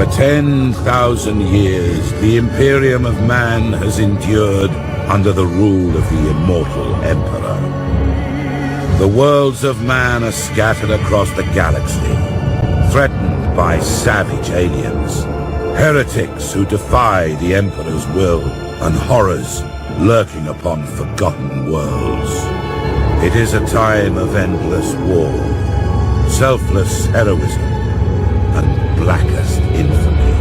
For 10,000 years, the Imperium of Man has endured under the rule of the immortal Emperor. The worlds of man are scattered across the galaxy, threatened by savage aliens, heretics who defy the Emperor's will, and horrors lurking upon forgotten worlds. It is a time of endless war, selfless heroism, and blackest infamy.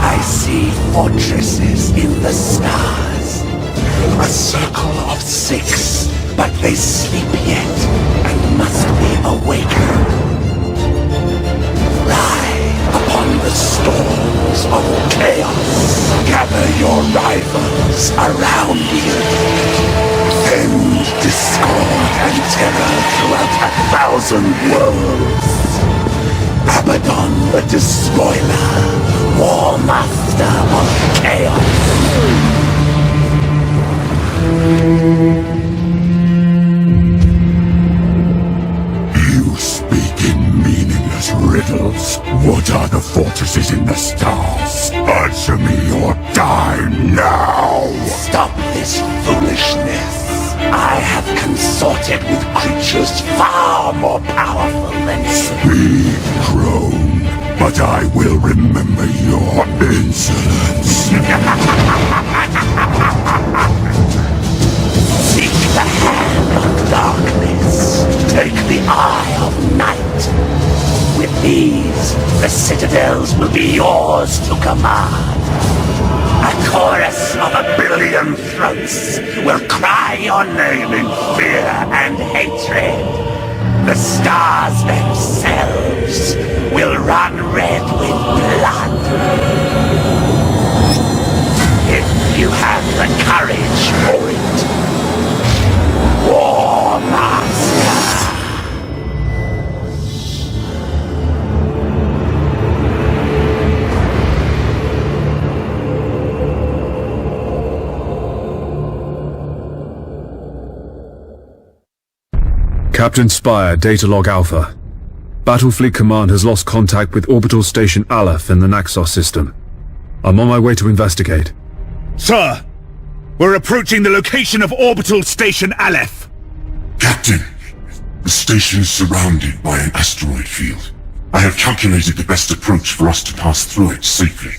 I see fortresses in the stars. A circle of 6, but they sleep yet and must be awakened. Ride upon the storms of chaos. Gather your rivals around you. Send discord and terror throughout 1,000 worlds. Abaddon the Despoiler, War Master of Chaos. You speak in meaningless riddles. What are the fortresses in the stars? Answer me or die now! Stop this foolishness. I have consorted with creatures far more powerful than you. Speak, crone, but I will remember your insolence. Seek the hand of darkness. Take the eye of night. With these, the citadels will be yours to command. A chorus of 1 billion throats will cry your name in fear and hatred. The stars themselves will run red with blood. If you have the courage for it. War Master. Captain Spire, Datalog Alpha. Battlefleet Command has lost contact with Orbital Station Aleph in the Naxos system. I'm on my way to investigate. Sir! We're approaching the location of Orbital Station Aleph! Captain, the station is surrounded by an asteroid field. I have calculated the best approach for us to pass through it safely.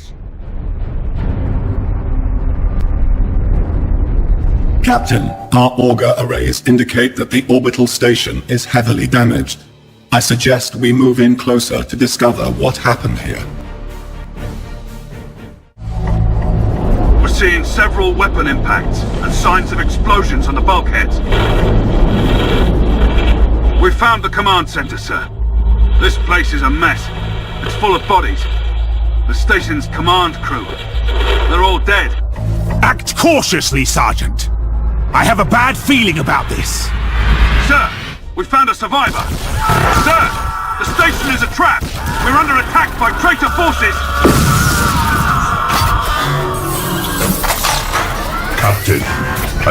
Captain, our auger arrays indicate that the orbital station is heavily damaged. I suggest we move in closer to discover what happened here. We're seeing several weapon impacts and signs of explosions on the bulkheads. We found the command center, sir. This place is a mess. It's full of bodies. The station's command crew. They're all dead. Act cautiously, Sergeant. I have a bad feeling about this. Sir, we found a survivor. Sir, the station is a trap. We're under attack by traitor forces. Captain,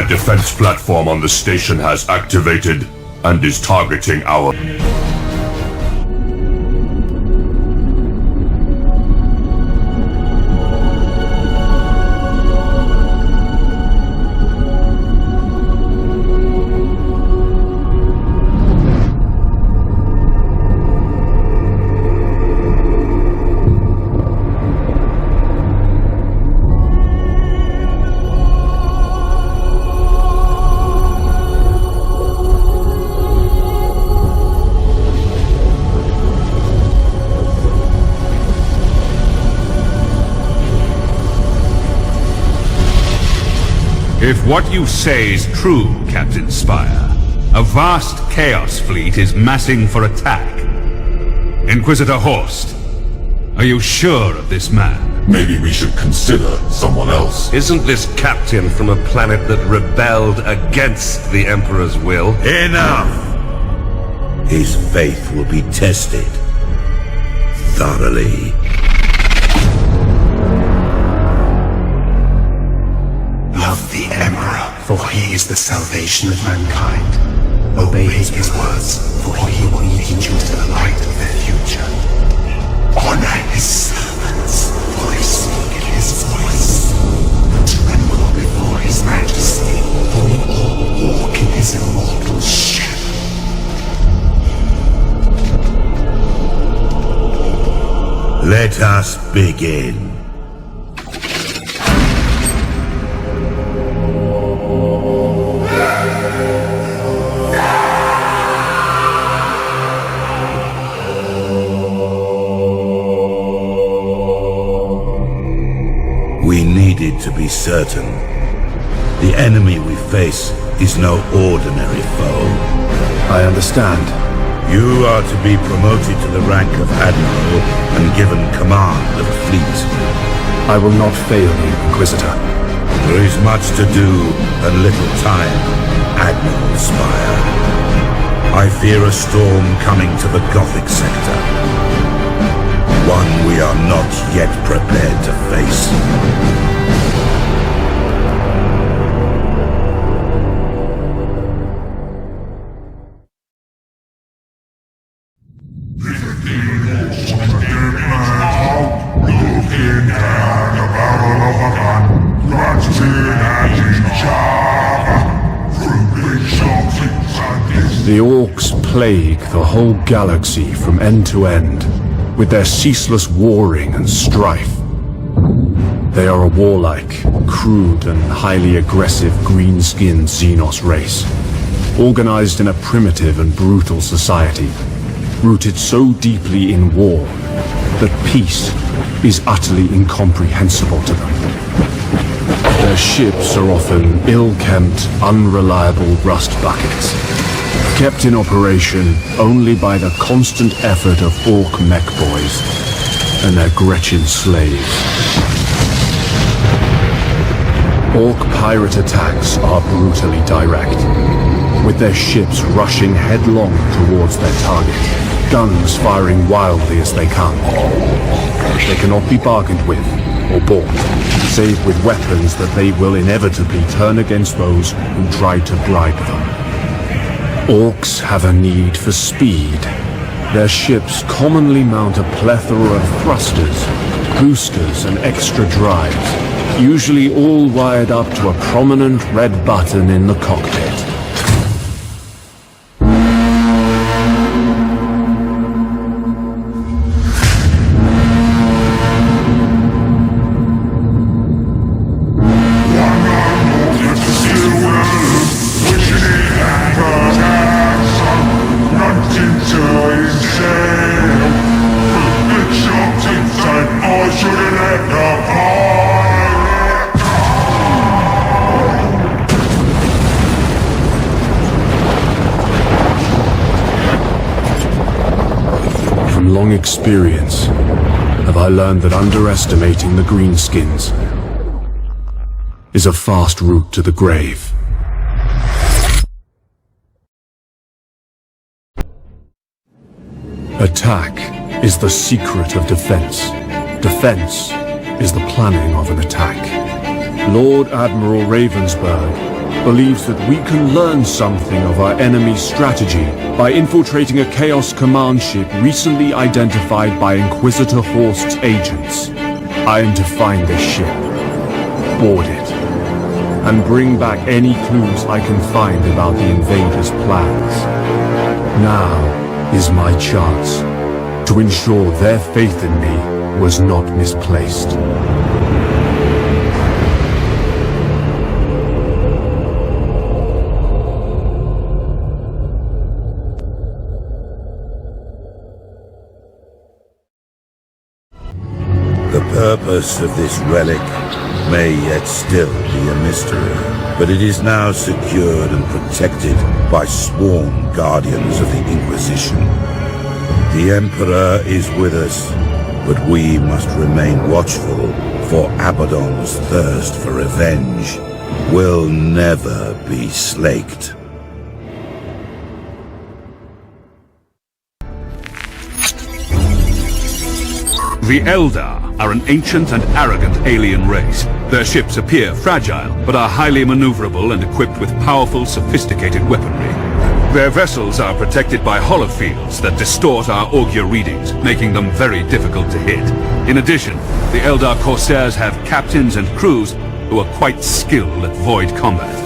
a defense platform on the station has activated and is targeting our... If what you say is true, Captain Spire, a vast Chaos fleet is massing for attack. Inquisitor Horst, are you sure of this man? Maybe we should consider someone else. Isn't this captain from a planet that rebelled against the Emperor's will? Enough! His faith will be tested thoroughly. Love the Emperor, for he is the salvation of mankind. Obey his words, for he will lead you to the light of the future. Honor his servants, for they speak in his voice. Tremble before his majesty, for we all walk in his immortal shadow. Let us begin. We needed to be certain. The enemy we face is no ordinary foe. I understand. You are to be promoted to the rank of Admiral and given command of a fleet. I will not fail you, Inquisitor. There is much to do and little time, Admiral Spire. I fear a storm coming to the Gothic sector. One we are not yet prepared to face. The Orcs plague the whole galaxy from end to end, with their ceaseless warring and strife. They are a warlike, crude and highly aggressive green-skinned Xenos race, organized in a primitive and brutal society, rooted so deeply in war that peace is utterly incomprehensible to them. Their ships are often ill-kempt, unreliable rust buckets, kept in operation only by the constant effort of Orc mech boys and their Gretchen slaves. Orc pirate attacks are brutally direct, with their ships rushing headlong towards their target, guns firing wildly as they come. They cannot be bargained with or bought, save with weapons that they will inevitably turn against those who try to bribe them. Orcs have a need for speed. Their ships commonly mount a plethora of thrusters, boosters, and extra drives, usually all wired up to a prominent red button in the cockpit. Long experience have I learned that underestimating the greenskins is a fast route to the grave. Attack is the secret of defense. Defense is the planning of an attack. Lord Admiral Ravensburg believes that we can learn something of our enemy's strategy by infiltrating a Chaos Command ship recently identified by Inquisitor Horst's agents. I am to find this ship, board it, and bring back any clues I can find about the invaders' plans. Now is my chance to ensure their faith in me was not misplaced. The purpose of this relic may yet still be a mystery, but it is now secured and protected by sworn guardians of the Inquisition. The Emperor is with us, but we must remain watchful, for Abaddon's thirst for revenge will never be slaked. The Eldar are an ancient and arrogant alien race. Their ships appear fragile, but are highly maneuverable and equipped with powerful, sophisticated weaponry. Their vessels are protected by holofields that distort our augur readings, making them very difficult to hit. In addition, the Eldar Corsairs have captains and crews who are quite skilled at void combat.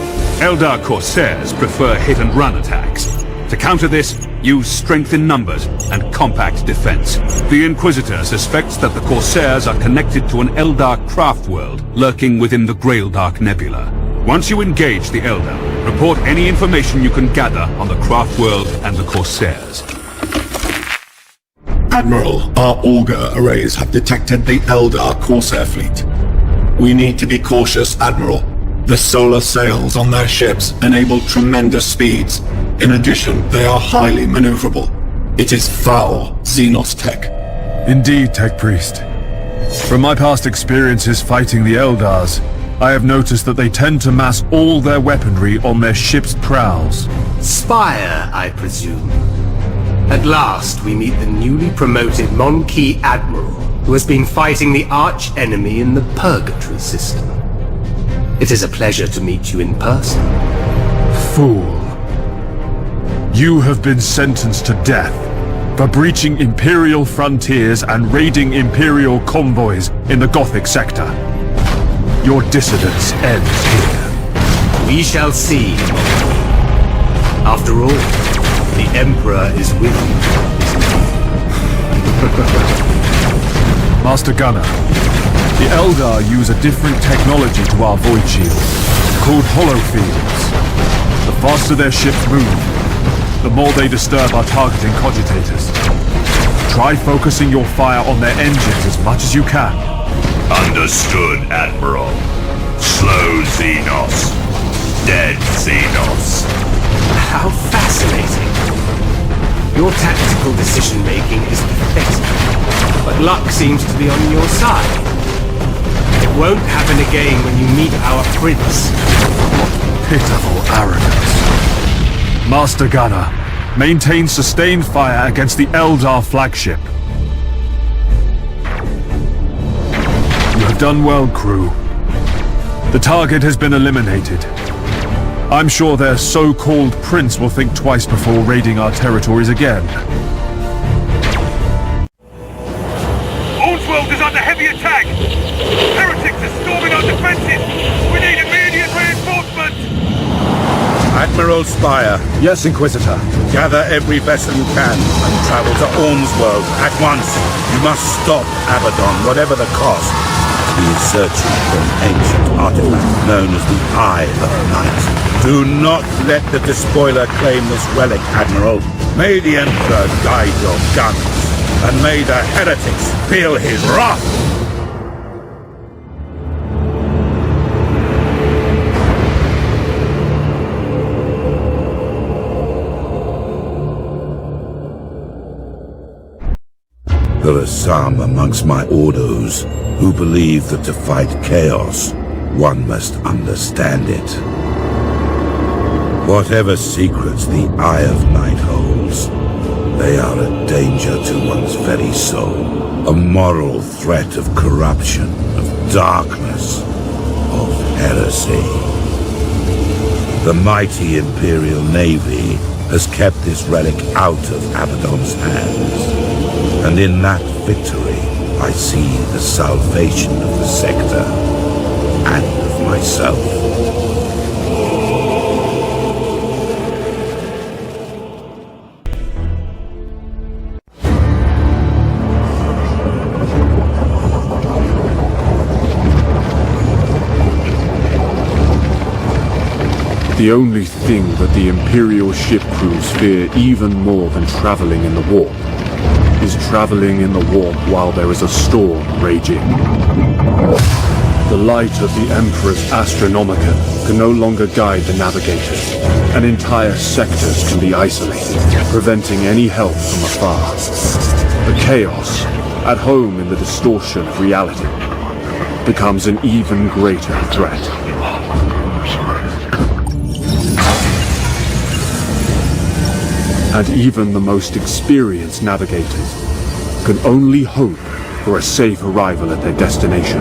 Eldar Corsairs prefer hit-and-run attacks. To counter this, use strength in numbers and compact defense. The Inquisitor suspects that the Corsairs are connected to an Eldar craft world lurking within the Graildark Nebula. Once you engage the Eldar, report any information you can gather on the craft world and the Corsairs. Admiral, our auger arrays have detected the Eldar Corsair fleet. We need to be cautious, Admiral. The solar sails on their ships enable tremendous speeds. In addition, they are highly maneuverable. It is foul Xenos tech. Indeed, Tech Priest. From my past experiences fighting the Eldars, I have noticed that they tend to mass all their weaponry on their ship's prows. Spire, I presume. At last, we meet the newly promoted Monkey Admiral, who has been fighting the arch-enemy in the Purgatory system. It is a pleasure to meet you in person. Fool. You have been sentenced to death for breaching Imperial frontiers and raiding Imperial convoys in the Gothic sector. Your dissidence ends here. We shall see. After all, the Emperor is with you. Master Gunner, the Eldar use a different technology to our void shields, called holofields. The faster their ships move, the more they disturb our targeting cogitators. Try focusing your fire on their engines as much as you can. Understood, Admiral. Slow Xenos. Dead Xenos. How fascinating. Your tactical decision-making is pathetic, but luck seems to be on your side. It won't happen again when you meet our prince. Pitiful arrogance. Master Gunner, maintain sustained fire against the Eldar flagship. You have done well, crew. The target has been eliminated. I'm sure their so-called prince will think twice before raiding our territories again. Ornsworld is under heavy attack! Heretics are storming our defenses! We need immediate reinforcement! Admiral Spire, Yes, Inquisitor. gather every vessel you can and travel to Ornsworld at once. You must stop Abaddon, whatever the cost. He is searching for an ancient artifact known as the Eye of Night. Do not let the despoiler claim this relic, Admiral. May the Emperor guide your guns, and may the heretics feel his wrath! There are some amongst my Ordos who believe that to fight chaos, one must understand it. Whatever secrets the Eye of Night holds, they are a danger to one's very soul. A moral threat of corruption, of darkness, of heresy. The mighty Imperial Navy has kept this relic out of Abaddon's hands. And in that victory, I see the salvation of the sector, and of myself. The only thing that the Imperial ship crews fear even more than traveling in the warp is traveling in the warp while there is a storm raging. The light of the Emperor's Astronomicon can no longer guide the navigators, and entire sectors can be isolated, preventing any help from afar. The chaos, at home in the distortion of reality, becomes an even greater threat. And even the most experienced navigators can only hope for a safe arrival at their destination.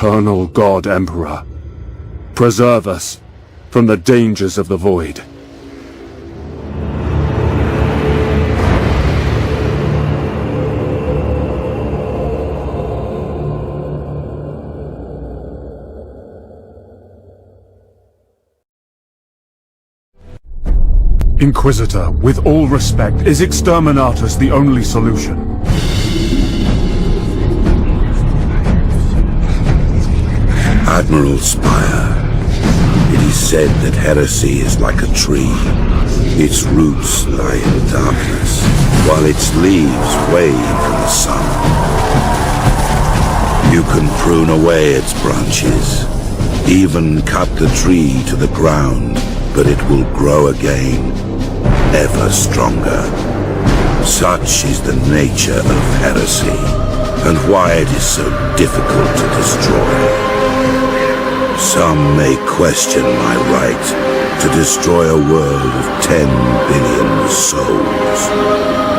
eternal God Emperor, preserve us from the dangers of the void. Inquisitor, with all respect, is Exterminatus the only solution? Admiral Spire, it is said that heresy is like a tree. Its roots lie in darkness, while its leaves wave in the sun. You can prune away its branches, even cut the tree to the ground, but it will grow again, ever stronger. Such is the nature of heresy, and why it is so difficult to destroy. Some may question my right to destroy a world of 10 billion souls.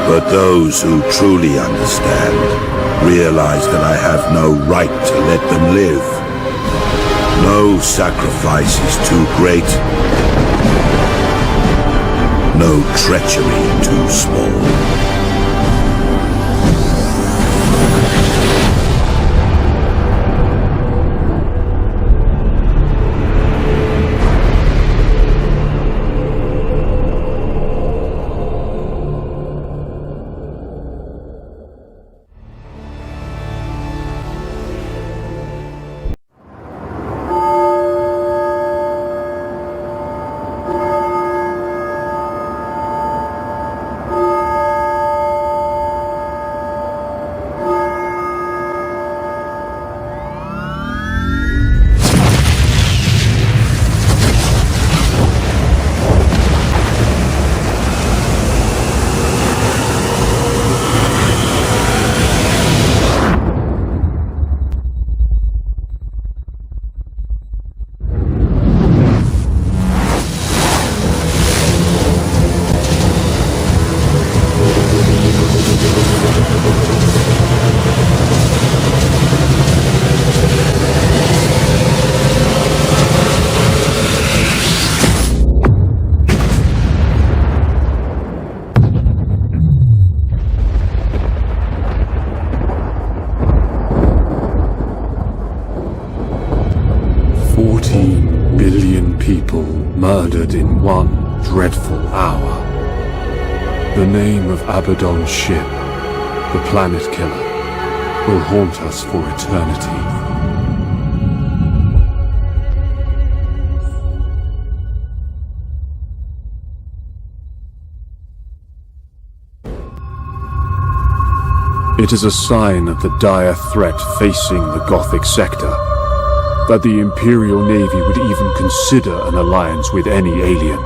But those who truly understand realize that I have no right to let them live. No sacrifice is too great. No treachery too small. Murdered in one dreadful hour. The name of Abaddon's ship, the Planet Killer, will haunt us for eternity. It is a sign of the dire threat facing the Gothic sector that the Imperial Navy would even consider an alliance with any alien.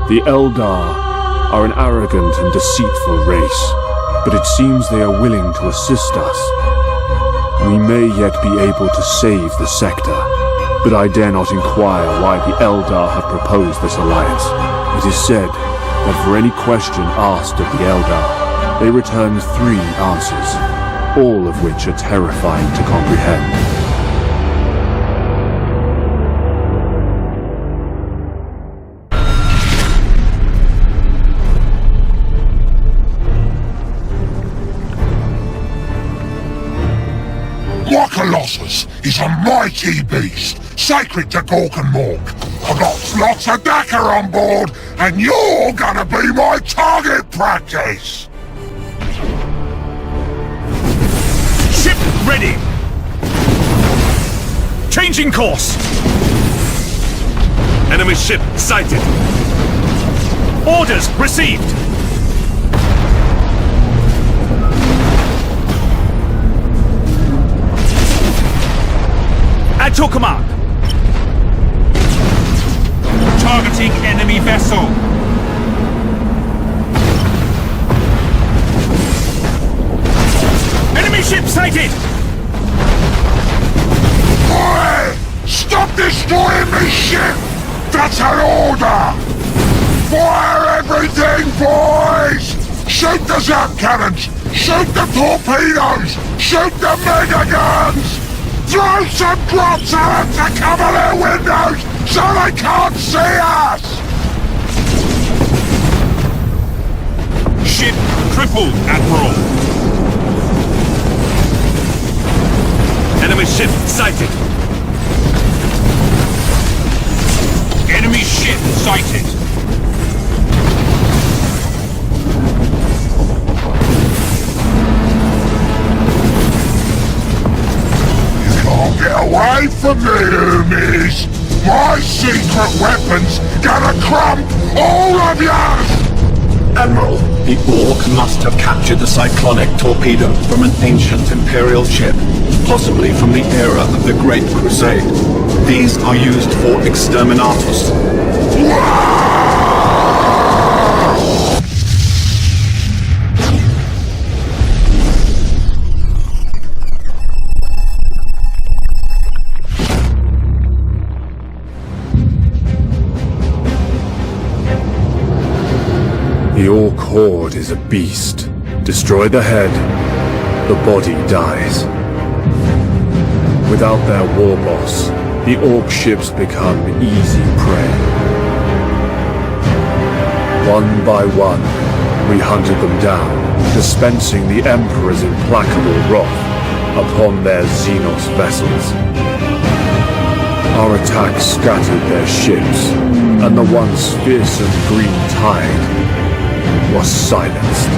The Eldar are an arrogant and deceitful race, but it seems they are willing to assist us. We may yet be able to save the sector, but I dare not inquire why the Eldar have proposed this alliance. It is said that for any question asked of the Eldar, they return 3 answers, all of which are terrifying to comprehend. Colossus is a mighty beast, sacred to Gork and Mork. I've got lots of Dakar on board, and you're gonna be my target practice! Ship ready! Changing course! Enemy ship sighted! Orders received! At your command! Targeting enemy vessel! Enemy ship sighted! Boy! Stop destroying me ship! That's an order! Fire everything, boys! Shoot the zap cannons! Shoot the torpedoes! Shoot the mega guns! Throw some drops at them to cover their windows so they can't see us! Ship crippled, Admiral. Enemy ship sighted. Enemy ship sighted. Can't get away from me, Umis! My secret weapon's gonna crump all of you! Admiral, the Orc must have captured the cyclonic torpedo from an ancient Imperial ship, possibly from the era of the Great Crusade. These are used for exterminatus. The Orc horde is a beast. Destroy the head, the body dies. Without their war boss, the Orc ships become easy prey. One by one, we hunted them down, dispensing the Emperor's implacable wrath upon their Xenos vessels. Our attack scattered their ships, and the once fearsome Green Tide was silenced.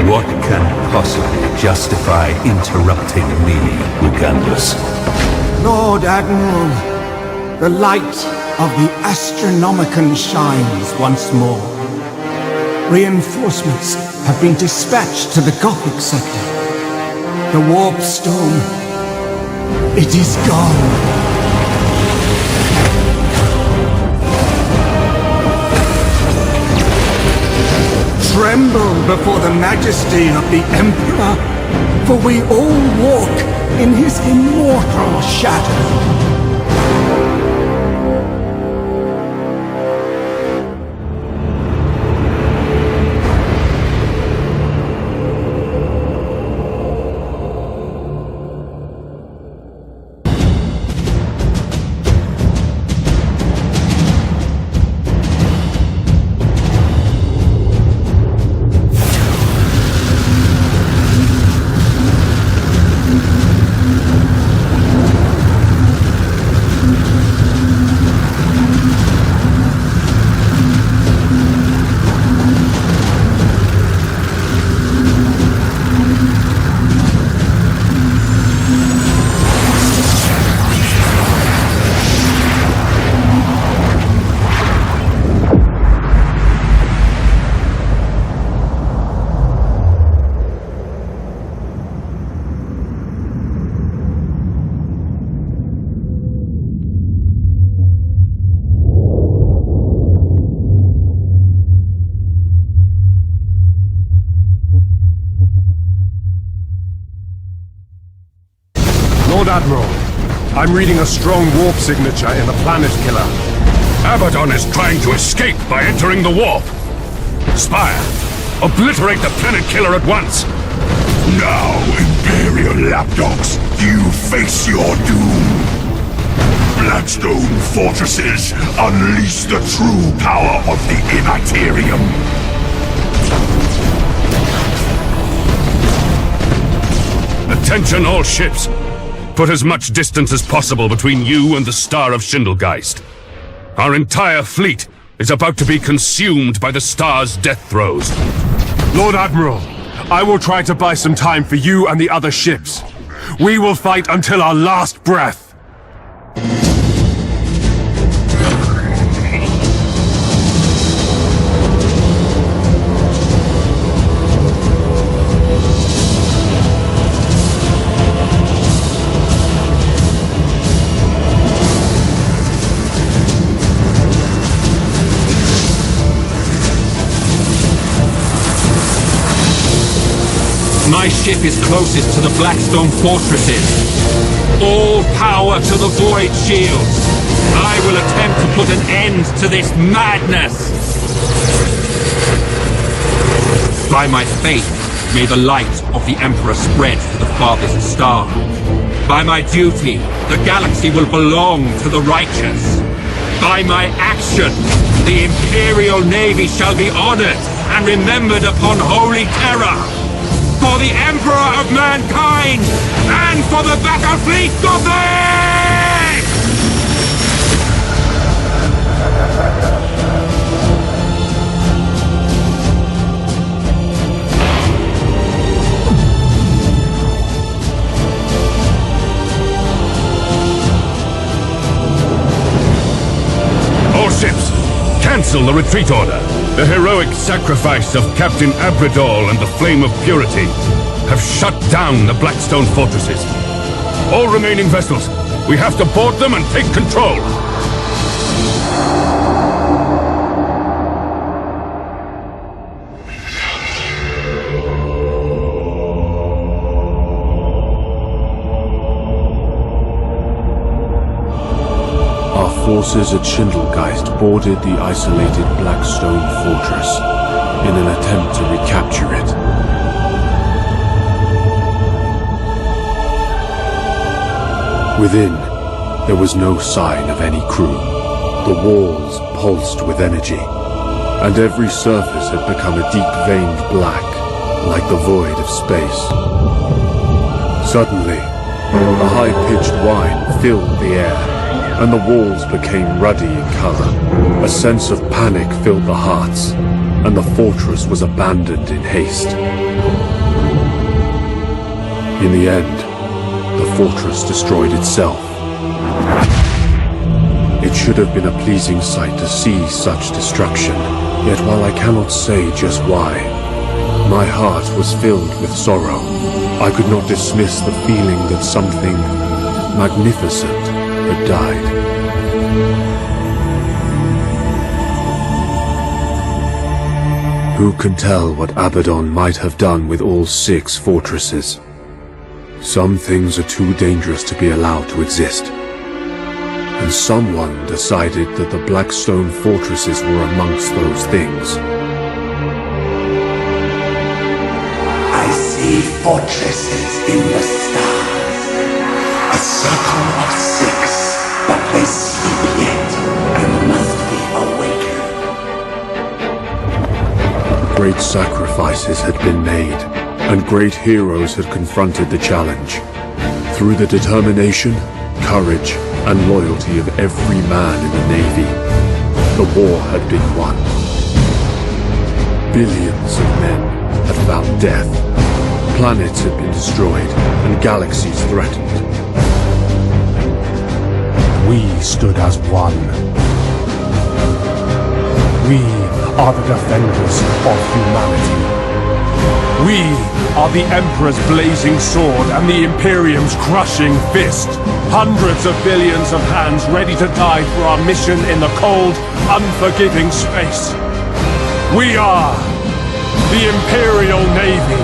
What can possibly justify interrupting me, Ugandus? Lord Admiral, the light of the Astronomicon shines once more. Reinforcements have been dispatched to the Gothic sector. The warp stone, it is gone. Tremble before the majesty of the Emperor, for we all walk in his immortal shadow. Lord Admiral, I'm reading a strong warp signature in the Planet Killer. Abaddon is trying to escape by entering the warp. Spire, obliterate the Planet Killer at once. Now, Imperial lapdogs, you face your doom. Blackstone fortresses, unleash the true power of the Immaterium. Attention all ships. Put as much distance as possible between you and the Star of Schindelgeist. Our entire fleet is about to be consumed by the Star's death throes. Lord Admiral, I will try to buy some time for you and the other ships. We will fight until our last breath. My ship is closest to the Blackstone fortresses. All power to the Void Shields. I will attempt to put an end to this madness. By my faith, may the light of the Emperor spread to the farthest star. By my duty, the galaxy will belong to the righteous. By my action, the Imperial Navy shall be honored and remembered upon holy terror. For the Emperor of mankind, and for the Battlefleet Gothic! All ships, cancel the retreat order. The heroic sacrifice of Captain Abrador and the Flame of Purity have shut down the Blackstone fortresses. All remaining vessels, we have to board them and take control. Forces at Schindelgeist boarded the isolated Blackstone fortress in an attempt to recapture it. Within, there was no sign of any crew. The walls pulsed with energy, and every surface had become a deep-veined black, like the void of space. Suddenly, a high-pitched whine filled the air, and the walls became ruddy in color. A sense of panic filled the hearts, and the fortress was abandoned in haste. In the end, the fortress destroyed itself. It should have been a pleasing sight to see such destruction, yet while I cannot say just why, my heart was filled with sorrow. I could not dismiss the feeling that something magnificent had died. Who can tell what Abaddon might have done with all 6 fortresses? Some things are too dangerous to be allowed to exist. And someone decided that the Blackstone fortresses were amongst those things. I see fortresses in the stars. A circle of 6, but they sleep yet and must be awakened. Great sacrifices had been made, and great heroes had confronted the challenge. Through the determination, courage, and loyalty of every man in the Navy, the war had been won. Billions of men had found death. Planets had been destroyed, and galaxies threatened. We stood as one. We are the defenders of humanity. We are the Emperor's blazing sword and the Imperium's crushing fist. Hundreds of billions of hands ready to die for our mission in the cold, unforgiving space. We are the Imperial Navy.